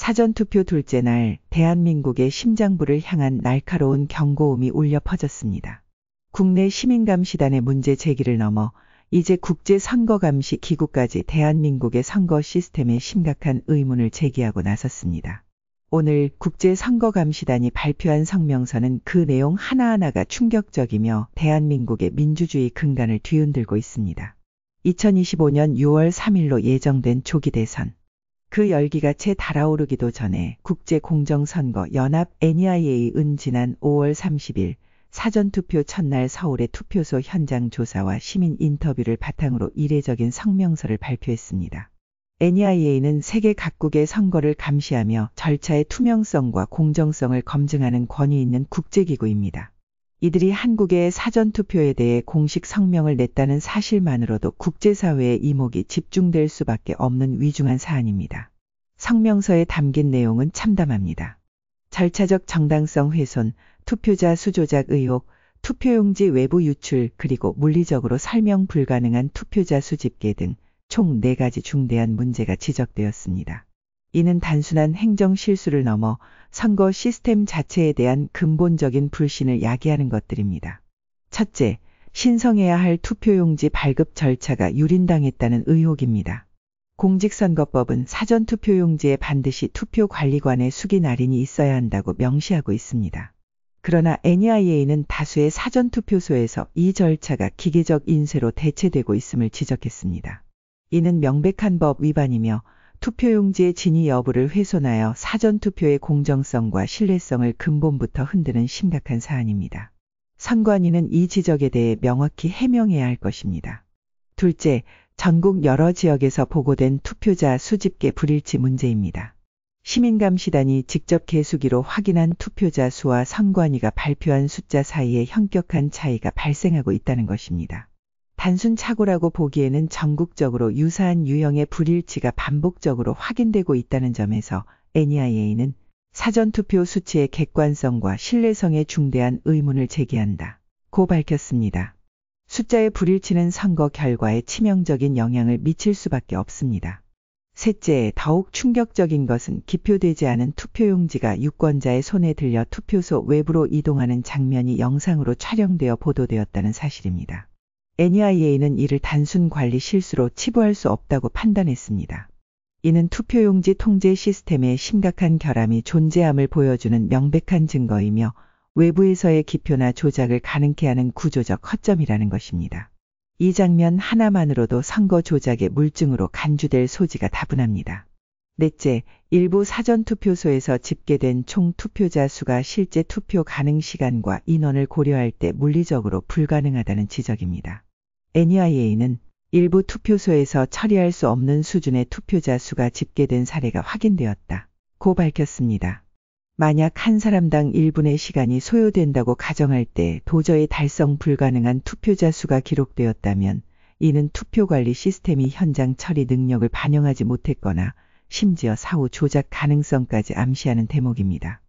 사전투표 둘째 날 대한민국의 심장부를 향한 날카로운 경고음이 울려 퍼졌습니다. 국내 시민감시단의 문제 제기를 넘어 이제 국제선거감시기구까지 대한민국의 선거 시스템에 심각한 의문을 제기하고 나섰습니다. 오늘 국제선거감시단이 발표한 성명서는 그 내용 하나하나가 충격적이며 대한민국의 민주주의 근간을 뒤흔들고 있습니다. 2025년 6월 3일로 예정된 조기 대선. 그 열기가 채 달아오르기도 전에 국제공정선거연합 NEIA는 지난 5월 30일 사전투표 첫날 서울의 투표소 현장 조사와 시민 인터뷰를 바탕으로 이례적인 성명서를 발표했습니다. NEIA는 세계 각국의 선거를 감시하며 절차의 투명성과 공정성을 검증하는 권위 있는 국제기구입니다. 이들이 한국의 사전투표에 대해 공식 성명을 냈다는 사실만으로도 국제사회의 이목이 집중될 수밖에 없는 위중한 사안입니다. 성명서에 담긴 내용은 참담합니다. 절차적 정당성 훼손, 투표자 수조작 의혹, 투표용지 외부 유출 그리고 물리적으로 설명 불가능한 투표자 수 집계 등 총 4가지 중대한 문제가 지적되었습니다. 이는 단순한 행정 실수를 넘어 선거 시스템 자체에 대한 근본적인 불신을 야기하는 것들입니다. 첫째, 신성해야 할 투표용지 발급 절차가 유린당했다는 의혹입니다. 공직선거법은 사전투표용지에 반드시 투표관리관의 수기 날인이 있어야 한다고 명시하고 있습니다. 그러나 NEIA는 다수의 사전투표소에서 이 절차가 기계적 인쇄로 대체되고 있음을 지적했습니다. 이는 명백한 법 위반이며 투표용지의 진위 여부를 훼손하여 사전투표의 공정성과 신뢰성을 근본부터 흔드는 심각한 사안입니다. 선관위는 이 지적에 대해 명확히 해명해야 할 것입니다. 둘째, 전국 여러 지역에서 보고된 투표자 수집계 불일치 문제입니다. 시민감시단이 직접 계수기로 확인한 투표자 수와 선관위가 발표한 숫자 사이에 현격한 차이가 발생하고 있다는 것입니다. 단순 착오라고 보기에는 전국적으로 유사한 유형의 불일치가 반복적으로 확인되고 있다는 점에서 NEIA는 사전투표 수치의 객관성과 신뢰성에 중대한 의문을 제기한다고 밝혔습니다. 숫자의 불일치는 선거 결과에 치명적인 영향을 미칠 수밖에 없습니다. 셋째, 더욱 충격적인 것은 기표되지 않은 투표용지가 유권자의 손에 들려 투표소 외부로 이동하는 장면이 영상으로 촬영되어 보도되었다는 사실입니다. NEIA는 이를 단순 관리 실수로 치부할 수 없다고 판단했습니다. 이는 투표용지 통제 시스템에 심각한 결함이 존재함을 보여주는 명백한 증거이며 외부에서의 기표나 조작을 가능케 하는 구조적 허점이라는 것입니다. 이 장면 하나만으로도 선거 조작의 물증으로 간주될 소지가 다분합니다. 넷째, 일부 사전투표소에서 집계된 총 투표자 수가 실제 투표 가능 시간과 인원을 고려할 때 물리적으로 불가능하다는 지적입니다. NEIA는 일부 투표소에서 처리할 수 없는 수준의 투표자 수가 집계된 사례가 확인되었다고 밝혔습니다. 만약 한 사람당 1분의 시간이 소요된다고 가정할 때 도저히 달성 불가능한 투표자 수가 기록되었다면 이는 투표관리 시스템이 현장 처리 능력을 반영하지 못했거나 심지어 사후 조작 가능성까지 암시하는 대목입니다.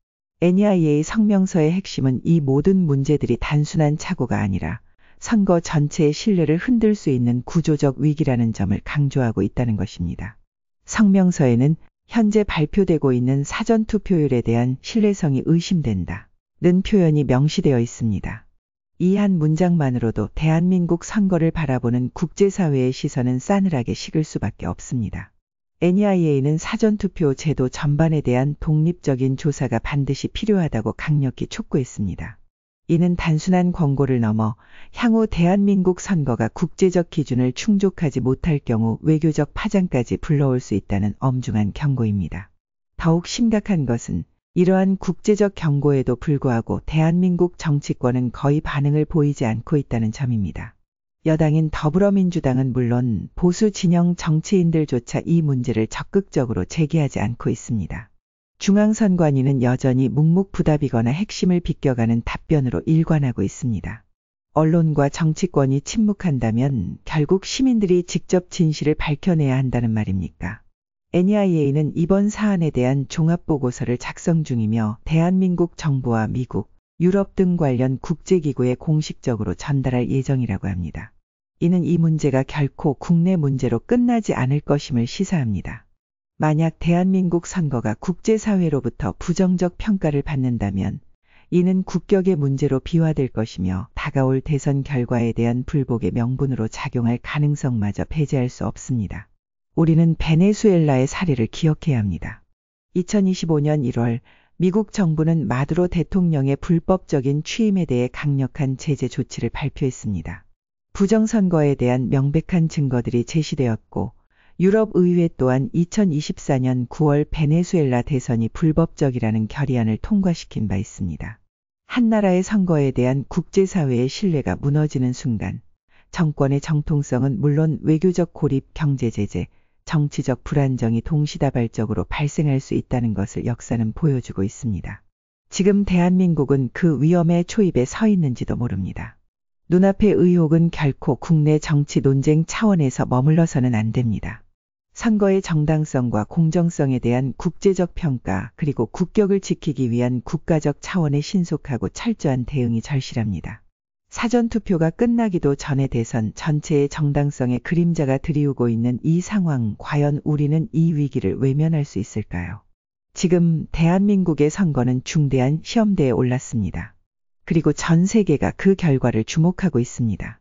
NEIA 성명서의 핵심은 이 모든 문제들이 단순한 착오가 아니라 선거 전체의 신뢰를 흔들 수 있는 구조적 위기라는 점을 강조하고 있다는 것입니다. 성명서에는 현재 발표되고 있는 사전투표율에 대한 신뢰성이 의심된다는 표현이 명시되어 있습니다. 이 한 문장만으로도 대한민국 선거를 바라보는 국제사회의 시선은 싸늘하게 식을 수밖에 없습니다. NEIA는 사전투표 제도 전반에 대한 독립적인 조사가 반드시 필요하다고 강력히 촉구했습니다. 이는 단순한 권고를 넘어 향후 대한민국 선거가 국제적 기준을 충족하지 못할 경우 외교적 파장까지 불러올 수 있다는 엄중한 경고입니다. 더욱 심각한 것은 이러한 국제적 경고에도 불구하고 대한민국 정치권은 거의 반응을 보이지 않고 있다는 점입니다. 여당인 더불어민주당은 물론 보수 진영 정치인들조차 이 문제를 적극적으로 제기하지 않고 있습니다. 중앙선관위는 여전히 묵묵부답이거나 핵심을 비껴가는 답변으로 일관하고 있습니다. 언론과 정치권이 침묵한다면 결국 시민들이 직접 진실을 밝혀내야 한다는 말입니까? NEIA는 이번 사안에 대한 종합보고서를 작성 중이며 대한민국 정부와 미국, 유럽 등 관련 국제기구에 공식적으로 전달할 예정이라고 합니다. 이는 이 문제가 결코 국내 문제로 끝나지 않을 것임을 시사합니다. 만약 대한민국 선거가 국제사회로부터 부정적 평가를 받는다면 이는 국격의 문제로 비화될 것이며 다가올 대선 결과에 대한 불복의 명분으로 작용할 가능성마저 배제할 수 없습니다. 우리는 베네수엘라의 사례를 기억해야 합니다. 2025년 1월 미국 정부는 마두로 대통령의 불법적인 취임에 대해 강력한 제재 조치를 발표했습니다. 부정선거에 대한 명백한 증거들이 제시되었고 유럽의회 또한 2024년 9월 베네수엘라 대선이 불법적이라는 결의안을 통과시킨 바 있습니다. 한 나라의 선거에 대한 국제사회의 신뢰가 무너지는 순간 정권의 정통성은 물론 외교적 고립, 경제제재, 정치적 불안정이 동시다발적으로 발생할 수 있다는 것을 역사는 보여주고 있습니다. 지금 대한민국은 그 위험의 초입에 서 있는지도 모릅니다. 눈앞의 의혹은 결코 국내 정치 논쟁 차원에서 머물러서는 안 됩니다. 선거의 정당성과 공정성에 대한 국제적 평가 그리고 국격을 지키기 위한 국가적 차원의 신속하고 철저한 대응이 절실합니다. 사전투표가 끝나기도 전에 대선 전체의 정당성에 그림자가 드리우고 있는 이 상황, 과연 우리는 이 위기를 외면할 수 있을까요? 지금 대한민국의 선거는 중대한 시험대에 올랐습니다. 그리고 전 세계가 그 결과를 주목하고 있습니다.